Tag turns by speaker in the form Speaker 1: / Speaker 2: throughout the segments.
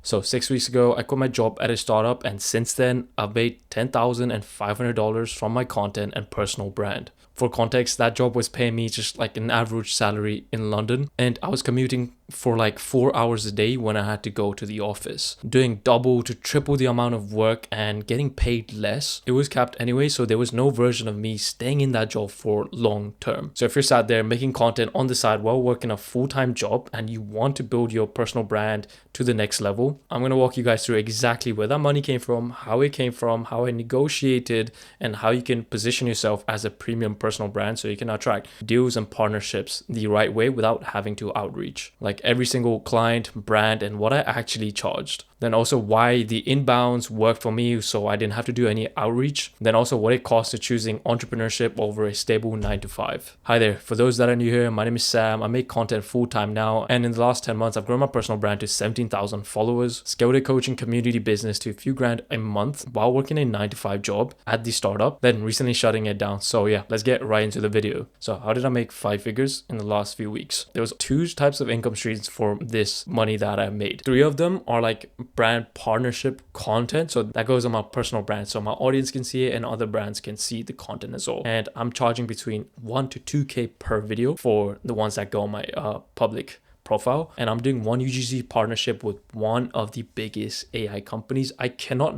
Speaker 1: So 6 weeks ago, I quit my job at a startup, and since then, I've made $10,500 from my content and personal brand. For context, that job was paying me just like an average salary in London, and I was commuting for like 4 hours a day when I had to go to the office, doing double to triple the amount of work and getting paid less. It was capped anyway, so there was no version of me staying in that job for long term. So if you're sat there making content on the side while working a full-time job and you want to build your personal brand to the next level, I'm going to walk you guys through exactly where that money came from, how I negotiated, and how you can position yourself as a premium personal brand so you can attract deals and partnerships the right way without having to outreach. Like every single client, brand, and what I actually charged. Then also why the inbounds worked for me so I didn't have to do any outreach. Then also what it costs to choosing entrepreneurship over a stable 9 to 5. Hi there, for those that are new here, my name is Sam. I make content full time now, and in the last 10 months I've grown my personal brand to 17,000 followers, scaled a coaching community business to a few grand a month while working a 9 to 5 job at the startup, then recently shutting it down. So yeah, let's get right into the video. So how did I make 5 figures in the last few weeks? There was 2 types of income streams for this money that I made. 3 of them are like brand partnership content, so that goes on my personal brand so my audience can see it and other brands can see the content as well. And I'm charging between 1 to 2k per video for the ones that go on my public profile, and I'm doing one UGC partnership with one of the biggest AI companies. I cannot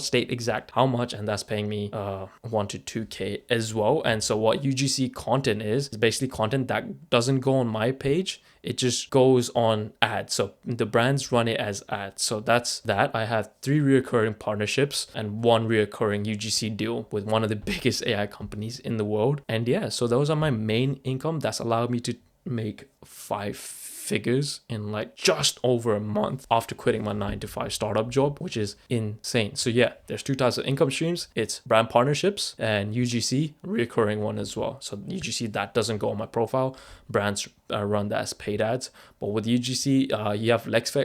Speaker 1: state exact how much, and that's paying me 1 to 2k as well. And so what UGC content is basically content that doesn't go on my page, it just goes on ads. So the brands run it as ads. So that's that. I have 3 recurring partnerships and 1 recurring UGC deal with one of the biggest AI companies in the world. And yeah, so those are my main income that's allowed me to make 5 figures in like just over a month after quitting my 9 to 5 startup job, which is insane. So yeah, there's 2 types of income streams. It's brand partnerships and UGC, recurring one as well. So UGC, that doesn't go on my profile. Brands run that as paid ads. But with UGC, you have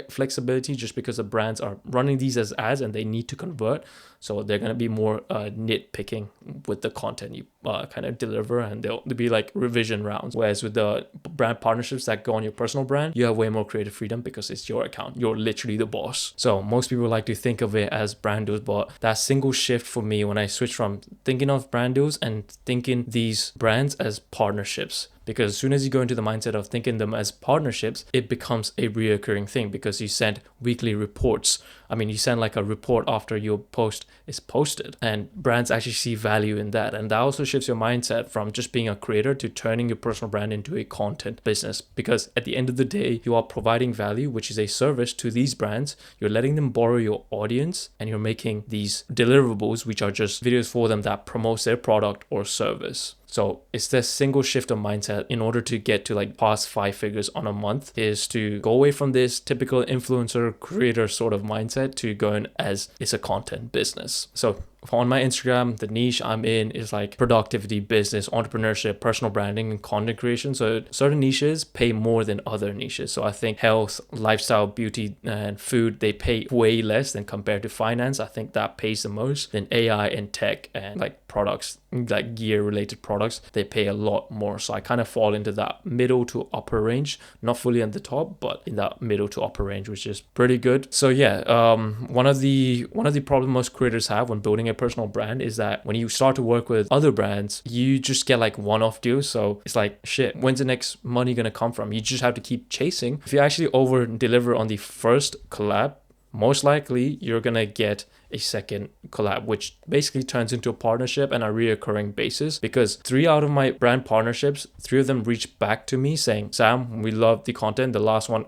Speaker 1: flexibility just because the brands are running these as ads and they need to convert. So they're going to be more nitpicking with the content you kind of deliver, and there'll be like revision rounds. Whereas with the brand partnerships that go on your personal brand, you have way more creative freedom because it's your account. You're literally the boss. So most people like to think of it as brand deals, but that single shift for me when I switched from thinking of brand deals and thinking these brands as partnerships. Because as soon as you go into the mindset of thinking them as partnerships, it becomes a reoccurring thing because you send weekly reports. I mean, you send like a report after your post is posted, and brands actually see value in that. And that also shifts your mindset from just being a creator to turning your personal brand into a content business. Because at the end of the day, you are providing value, which is a service to these brands. You're letting them borrow your audience, and you're making these deliverables, which are just videos for them that promotes their product or service. So it's this single shift of mindset in order to get to like past 5 figures on a month, is to go away from this typical influencer creator sort of mindset to going as it's a content business. So on my Instagram, the niche I'm in is like productivity, business, entrepreneurship, personal branding, and content creation. So certain niches pay more than other niches. So I think health, lifestyle, beauty, and food, they pay way less than compared to finance. I think that pays the most. Then AI and tech and like products, like gear related products, they pay a lot more. So I kind of fall into that middle to upper range, not fully at the top, but in that middle to upper range, which is pretty good. So yeah, one of the problems most creators have when building a personal brand is that when you start to work with other brands, you just get like one-off deals. So it's like, shit, when's the next money gonna come from? You just have to keep chasing. If you actually over deliver on the first collab, most likely you're gonna get a second collab, which basically turns into a partnership and a reoccurring basis. Because 3 out of my brand partnerships, 3 of them reached back to me saying, Sam, we love the content. The last one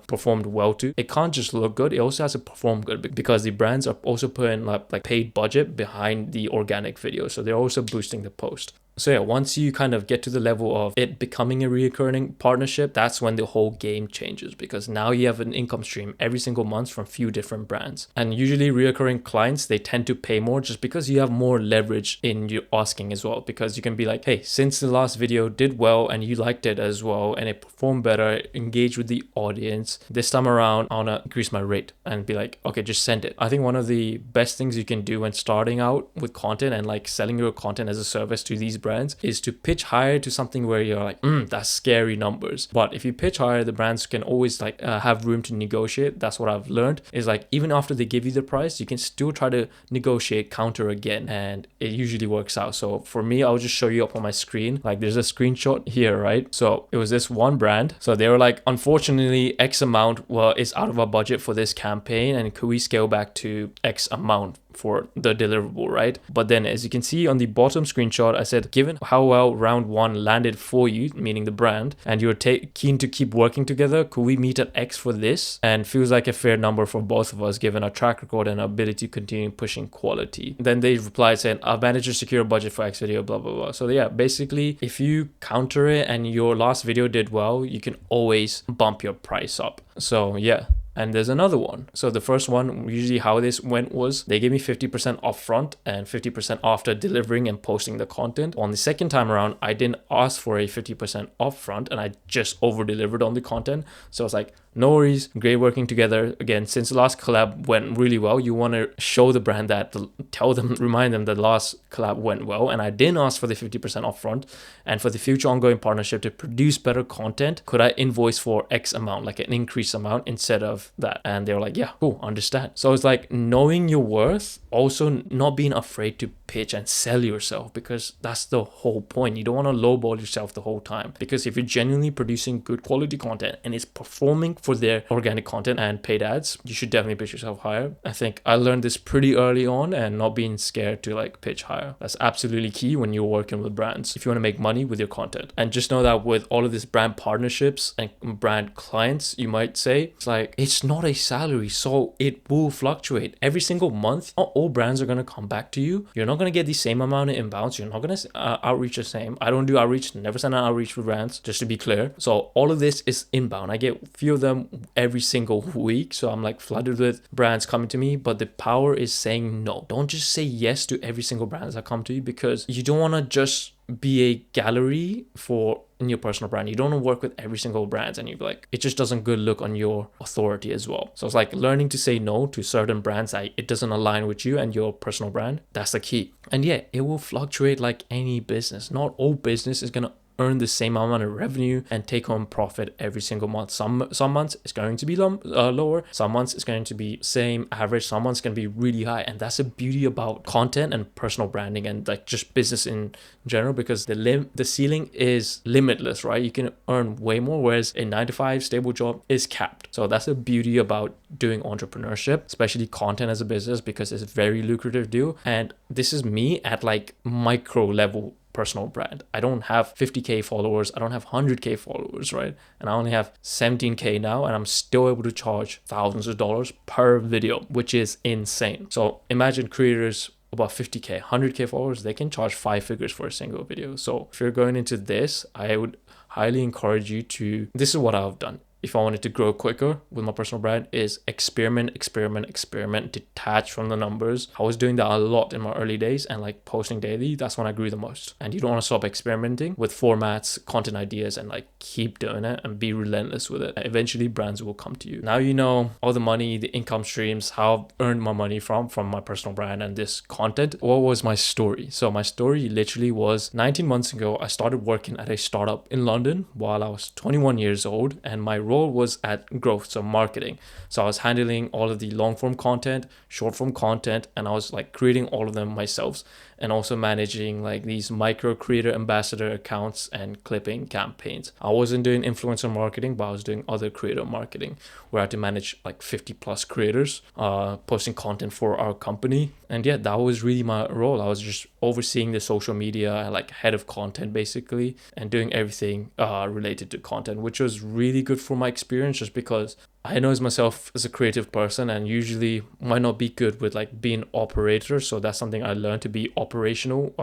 Speaker 1: performed well too. It can't just look good, it also has to perform good, because the brands are also putting like paid budget behind the organic video. So they're also boosting the post. So yeah, once you kind of get to the level of it becoming a recurring partnership, that's when the whole game changes, because now you have an income stream every single month from few different brands. And usually recurring clients, they tend to pay more just because you have more leverage in your asking as well, because you can be like, hey, since the last video did well and you liked it as well and it performed better, engage with the audience, this time around I want to increase my rate, and be like, okay, just send it. I think one of the best things you can do when starting out with content and like selling your content as a service to these brands is to pitch higher to something where you're like, that's scary numbers. But if you pitch higher, the brands can always like have room to negotiate. That's what I've learned, is like even after they give you the price, you can still try to negotiate counter again, and it usually works out. So for me, I'll just show you up on my screen. Like there's a screenshot here, right? So it was this one brand. So they were like, unfortunately, X amount is out of our budget for this campaign, and could we scale back to X amount for the deliverable, right? But then as you can see on the bottom screenshot, I said, given how well round one landed for you, meaning the brand, and you're keen to keep working together, could we meet at X for this? And feels like a fair number for both of us given our track record and our ability to continue pushing quality. Then they replied saying, I've managed to secure a budget for X video, blah blah blah. So yeah, basically if you counter it and your last video did well, you can always bump your price up. So yeah. And there's another one. So the first one, usually how this went was they gave me 50% upfront and 50% after delivering and posting the content. On the second time around, I didn't ask for a 50% upfront and I just over delivered on the content. So I was like, no worries, great working together. Again, since the last collab went really well, you want to show the brand that, tell them, remind them that the last collab went well. And I didn't ask for the 50% upfront. And for the future ongoing partnership to produce better content, could I invoice for X amount, like an increased amount instead of that? And they were like, yeah, cool, understand. So it's like knowing your worth, also not being afraid to pitch and sell yourself, because that's the whole point. You don't want to lowball yourself the whole time, because if you're genuinely producing good quality content and it's performing for their organic content and paid ads, you should definitely pitch yourself higher. I think I learned this pretty early on, and not being scared to like pitch higher. That's absolutely key when you're working with brands if you want to make money with your content. And just know that with all of these brand partnerships and brand clients, you might say, it's like, it's not a salary, so it will fluctuate every single month. Not all brands are going to come back to you. You're not going to get the same amount of inbounds. You're not going to outreach the same. I don't do outreach, never send an outreach for brands, just to be clear. So all of this is inbound. I get a few of them every single week, so I'm like flooded with brands coming to me. But the power is saying no. Don't just say yes to every single brand that come to you, because you don't want to just be a gallery for in your personal brand. You don't want to work with every single brand, and you're like, it just doesn't good look on your authority as well. So it's like learning to say no to certain brands that it doesn't align with you and your personal brand. That's the key. And yeah, it will fluctuate like any business. Not all business is gonna earn the same amount of revenue and take home profit every single month. Some months it's going to be lower, some months it's going to be same average, some months can be really high. And that's the beauty about content and personal branding and like just business in general, because the ceiling is limitless, right? You can earn way more, whereas a 9-to-5 stable job is capped. So that's the beauty about doing entrepreneurship, especially content as a business, because it's a very lucrative deal. And this is me at like micro level personal brand. I don't have 50k followers, I don't have 100k followers, right? And I only have 17k now, and I'm still able to charge thousands of dollars per video, which is insane. So imagine creators about 50k, 100k followers, they can charge 5 figures for a single video. So if you're going into this, I would highly encourage you to, this is what I've done. If I wanted to grow quicker with my personal brand, is experiment, detach from the numbers. I was doing that a lot in my early days, and like posting daily, that's when I grew the most. And you don't want to stop experimenting with formats, content ideas, and like keep doing it and be relentless with it. Eventually brands will come to you. Now you know all the money, the income streams, how I've earned my money from my personal brand and this content. What was my story? So my story literally was 19 months ago, I started working at a startup in London while I was 21 years old, and my role was at growth, so marketing. So I was handling all of the long form content, short form content, and I was like creating all of them myself, and also managing like these micro creator ambassador accounts and clipping campaigns. I wasn't doing influencer marketing, but I was doing other creator marketing, where I had to manage like 50 plus creators, posting content for our company. And yeah, that was really my role. I was just overseeing the social media, like head of content basically, and doing everything related to content, which was really good for my experience, just because I know myself as a creative person and usually might not be good with like being operator. So that's something I learned, to be operational,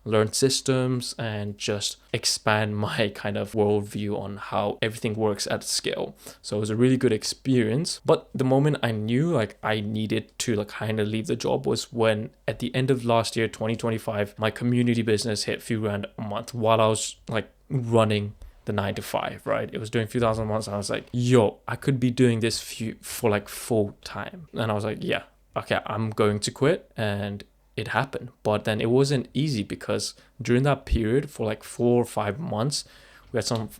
Speaker 1: learn systems, and just expand my kind of worldview on how everything works at scale. So it was a really good experience. But the moment I knew like I needed to like kind of leave the job was when at the end of last year, 2025, my community business hit few grand a month while I was like running the 9-to-5, right? It was doing a few thousand a month. And I was like, yo, I could be doing this for like full time. And I was like, yeah, okay, I'm going to quit. And it happened. But then it wasn't easy because during that period for like 4 or 5 months, we had some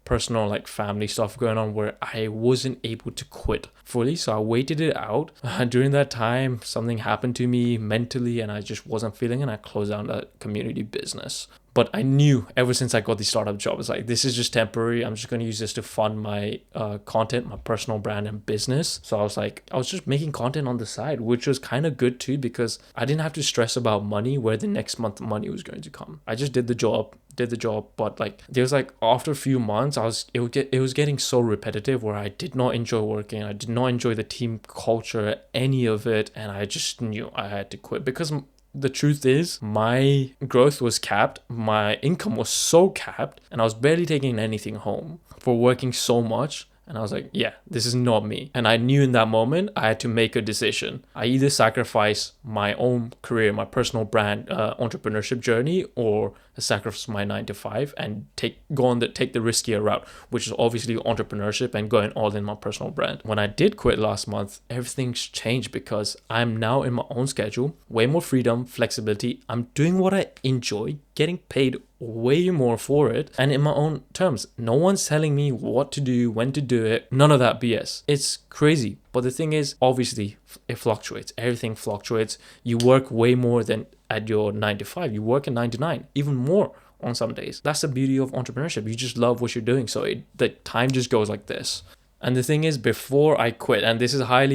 Speaker 1: personal like family stuff going on where I wasn't able to quit fully. So I waited it out. During that time, something happened to me mentally and I just wasn't feeling it, and I closed down that community business. But I knew ever since I got the startup job, it's like, this is just temporary. I'm just going to use this to fund my content, my personal brand and business. So I was just making content on the side, which was kind of good too, because I didn't have to stress about money, where the next month money was going to come. I just did the job. But like there was like after a few months, it was getting so repetitive where I did not enjoy working. I did not enjoy the team culture, any of it. And I just knew I had to quit, because the truth is my growth was capped. My income was so capped and I was barely taking anything home for working so much. And I was like, yeah, this is not me. And I knew in that moment I had to make a decision. I either sacrifice my own career, my personal brand, entrepreneurship journey, or sacrifice my 9 to 5 and take the riskier route, which is obviously entrepreneurship and going all in my personal brand. When I did quit last month, everything's changed because I'm now in my own schedule, way more freedom, flexibility. I'm doing what I enjoy, getting paid way more for it, and in my own terms. No one's telling me what to do, when to do it, none of that BS. It's crazy. But the thing is, obviously it fluctuates. Everything fluctuates. You work way more than at your 9 to 5. You work at 9 to 9, even more on some days. That's the beauty of entrepreneurship. You just love what you're doing, so the time just goes like this. And the thing is, before I quit, and this is I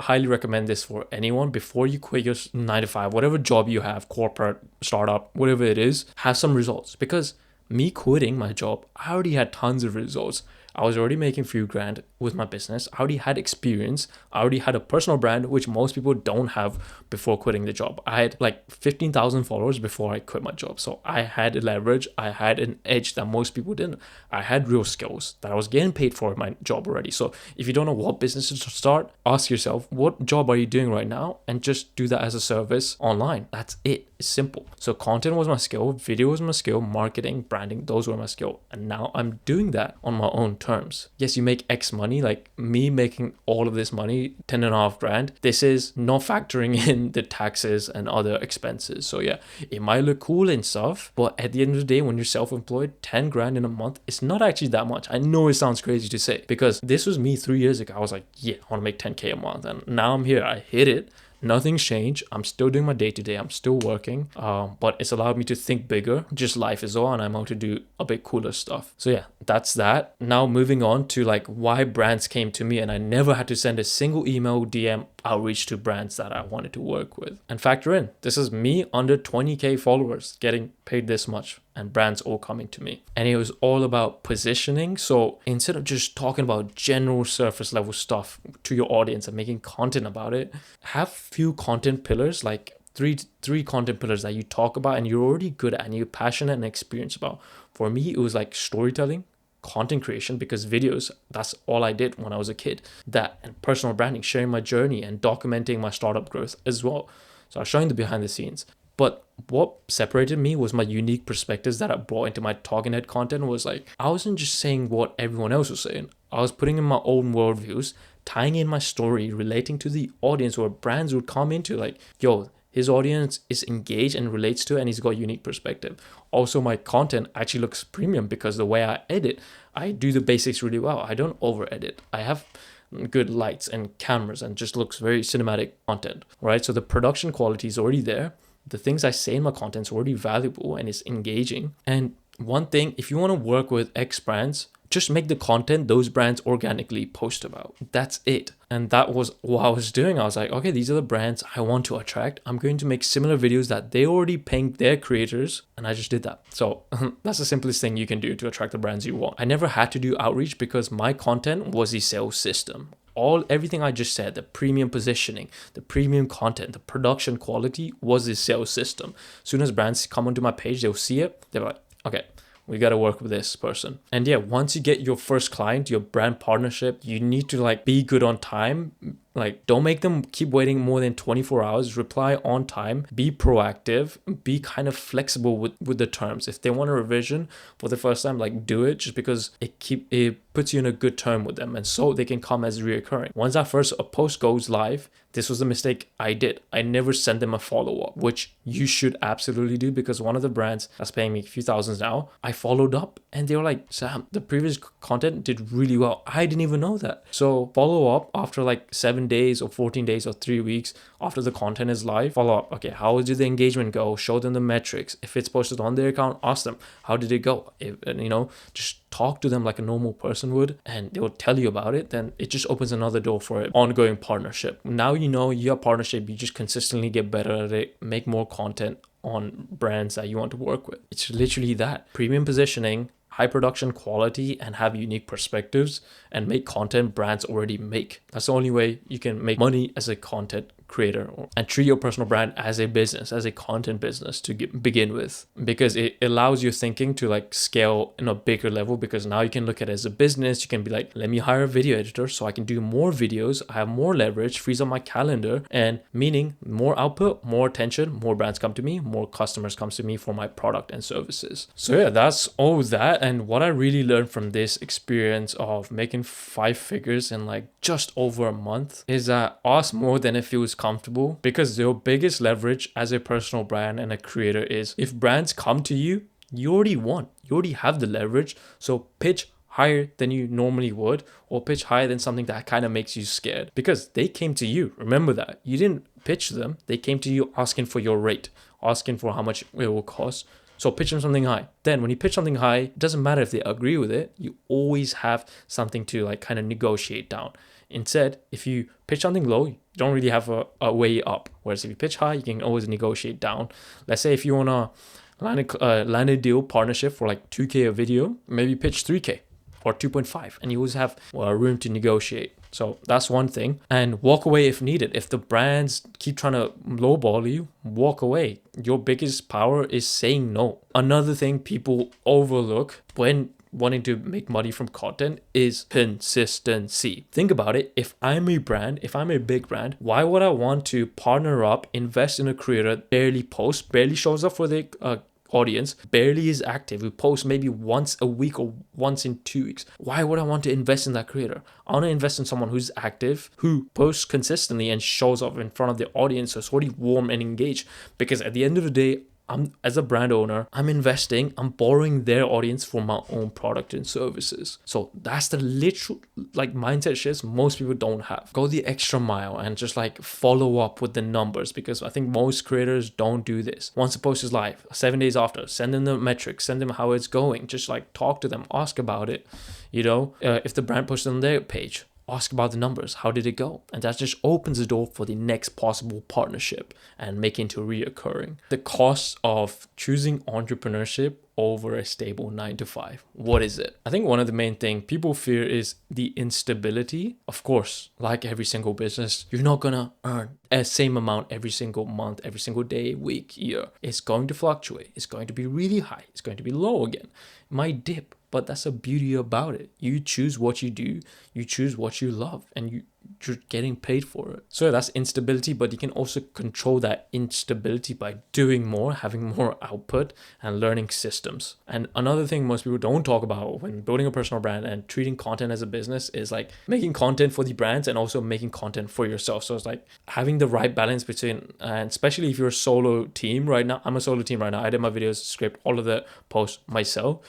Speaker 1: highly recommend this for anyone, before you quit your 9 to 5, whatever job you have, corporate, startup, whatever it is, have some results. Because me quitting my job, I already had tons of results. I was already making a few grand with my business. I already had experience. I already had a personal brand, which most people don't have before quitting the job. I had like 15,000 followers before I quit my job. So I had leverage. I had an edge that most people didn't. I had real skills that I was getting paid for in my job already. So if you don't know what business to start, ask yourself, what job are you doing right now? And just do that as a service online. That's it. It's simple. So content was my skill. Video was my skill. Marketing, branding, those were my skill. And now I'm doing that on my own terms. Yes, you make X money, like me making all of this money, 10.5 grand. This is not factoring in the taxes and other expenses. So yeah, it might look cool and stuff, but at the end of the day, when you're self-employed, 10 grand in a month, it's not actually that much. I know it sounds crazy to say, because this was me 3 years ago. I was like, yeah, I want to make 10K a month. And now I'm here. I hit it. Nothing's changed. I'm still doing my day-to-day. I'm still working, but it's allowed me to think bigger. Just life is all, and I'm out to do a bit cooler stuff. So yeah, that's that. Now moving on to like why brands came to me, and I never had to send a single email, DM outreach to brands that I wanted to work with. And factor in, this is me under 20K followers getting paid this much, and brands all coming to me. And it was all about positioning. So instead of just talking about general surface level stuff to your audience and making content about it, have few content pillars, like three content pillars that you talk about and you're already good at and you're passionate and experienced about. For me, it was like storytelling, content creation, because videos, that's all I did when I was a kid. That and personal branding, sharing my journey and documenting my startup growth as well. So I was showing the behind the scenes. But what separated me was my unique perspectives that I brought into my talking head content. Was like, I wasn't just saying what everyone else was saying. I was putting in my own worldviews, tying in my story, relating to the audience where brands would come into, like, yo, his audience is engaged and relates to it, and he's got unique perspective. Also, my content actually looks premium because the way I edit, I do the basics really well. I don't over edit. I have good lights and cameras and just looks very cinematic content, right? So the production quality is already there. The things I say in my content is already valuable and it's engaging. And one thing, if you want to work with X brands, just make the content those brands organically post about. That's it. And that was what I was doing. I was like, okay, these are the brands I want to attract. I'm going to make similar videos that they already paying their creators. And I just did that. So that's the simplest thing you can do to attract the brands you want. I never had to do outreach because my content was the sales system. Everything I just said, the premium positioning, the premium content, the production quality was the sales system. As soon as brands come onto my page, they'll see it. They're like, okay, we got to work with this person. And yeah, once you get your first client, your brand partnership, you need to like be good on time. Like, don't make them keep waiting more than 24 hours. Reply on time. Be proactive. Be kind of flexible with the terms. If they want a revision for the first time, like, do it, just because it puts you in a good term with them, and so they can come as reoccurring. Once that first post goes live, this was the mistake I did. I never sent them a follow-up, which you should absolutely do, because one of the brands that's paying me a few thousands now, I followed up and they were like, Sam, the previous content did really well. I didn't even know that. So follow up after like 7 days or 14 days or 3 weeks after the content is live. Follow up. Okay, how did the engagement go? Show them the metrics. If it's posted on their account, ask them, how did it go? Just talk to them like a normal person would, and they will tell you about it. Then it just opens another door for an ongoing partnership. Now your partnership, you just consistently get better at it, make more content on brands that you want to work with. It's literally that. Premium positioning, high production quality, and have unique perspectives, and make content brands already make. That's the only way you can make money as a content creator, and treat your personal brand as a business, as a content business to begin with, because it allows your thinking to like scale in a bigger level. Because now you can look at it as a business. You can be like, let me hire a video editor so I can do more videos. I have more leverage, frees up my calendar, and meaning more output, more attention, more brands come to me, more customers comes to me for my product and services. So yeah, that's all that. And what I really learned from this experience of making 5 figures in like just over a month is that ask more than it feels comfortable, because your biggest leverage as a personal brand and a creator is if brands come to you, you already won. You already have the leverage. So pitch higher than you normally would, or pitch higher than something that kind of makes you scared, because they came to you. Remember that. You didn't pitch them. They came to you asking for your rate, asking for how much it will cost. So pitch them something high. Then when you pitch something high, it doesn't matter if they agree with it. You always have something to like kind of negotiate down. Instead, if you pitch something low, you don't really have a way up. Whereas if you pitch high, you can always negotiate down. Let's say if you want to land a deal partnership for like 2K a video, maybe pitch 3K or 2.5, and you always have room to negotiate. So that's one thing. And walk away if needed. If the brands keep trying to lowball you, walk away. Your biggest power is saying no. Another thing people overlook when wanting to make money from content is consistency. Think about it. If I'm a brand, if I'm a big brand, why would I want to partner up, invest in a creator that barely posts, barely shows up for the audience, barely is active, who posts maybe once a week or once in 2 weeks? Why would I want to invest in that creator? I want to invest in someone who's active, who posts consistently and shows up in front of the audience, so it's already warm and engaged. Because at the end of the day, as a brand owner, I'm investing, I'm borrowing their audience for my own product and services. So that's the literal like mindset shifts most people don't have. Go the extra mile and just like follow up with the numbers, because I think most creators don't do this. Once the post is live, 7 days after, send them the metrics, send them how it's going, just like talk to them, ask about it. If the brand posts on their page, ask about the numbers. How did it go? And that just opens the door for the next possible partnership and make it into reoccurring. The cost of choosing entrepreneurship over a stable 9-to-5. What is it? I think one of the main things people fear is the instability. Of course, like every single business, you're not going to earn the same amount every single month, every single day, week, year. It's going to fluctuate. It's going to be really high. It's going to be low again. It might dip. But that's the beauty about it. You choose what you do, you choose what you love, and you're getting paid for it. So that's instability, but you can also control that instability by doing more, having more output, and learning systems. And another thing most people don't talk about when building a personal brand and treating content as a business is like making content for the brands and also making content for yourself. So it's like having the right balance between, and especially if you're a solo team right now. I'm a solo team right now. I did my videos, script, all of the posts myself.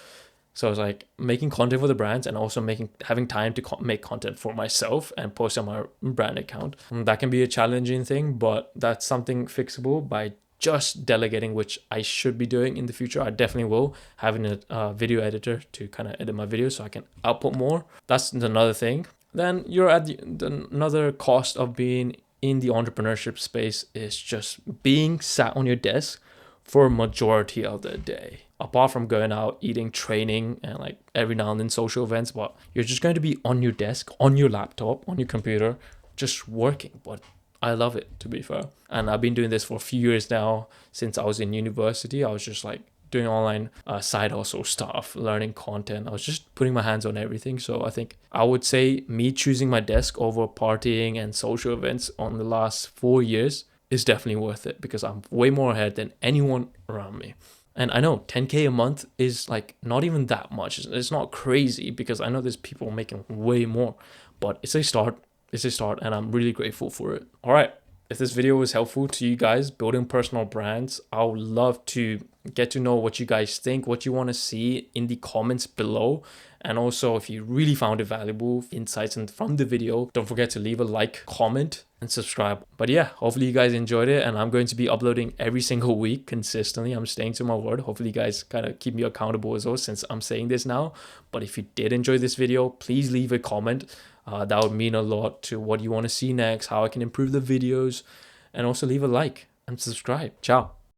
Speaker 1: So it's like making content for the brands and also having time to make content for myself and post on my brand account. And that can be a challenging thing, but that's something fixable by just delegating, which I should be doing in the future. I definitely will, having a video editor to kind of edit my videos so I can output more. That's another thing. Then you're at another cost of being in the entrepreneurship space is just being sat on your desk for a majority of the day. Apart from going out, eating, training, and like every now and then social events, but you're just going to be on your desk, on your laptop, on your computer, just working. But I love it, to be fair. And I've been doing this for a few years now. Since I was in university, I was just like doing online side hustle stuff, learning content. I was just putting my hands on everything. So I think I would say me choosing my desk over partying and social events on the last 4 years is definitely worth it, because I'm way more ahead than anyone around me. And I know 10K a month is like not even that much. It's not crazy because I know there's people making way more, but it's a start. It's a start, and I'm really grateful for it. All right. If this video was helpful to you guys building personal brands, I would love to get to know what you guys think, what you want to see in the comments below. And also, if you really found it valuable, insights from the video, don't forget to leave a like, comment, and subscribe. But yeah, hopefully you guys enjoyed it, and I'm going to be uploading every single week consistently. I'm staying to my word. Hopefully you guys kind of keep me accountable as well, since I'm saying this now. But if you did enjoy this video, please leave a comment. That would mean a lot to what you want to see next, how I can improve the videos, and also leave a like and subscribe. Ciao.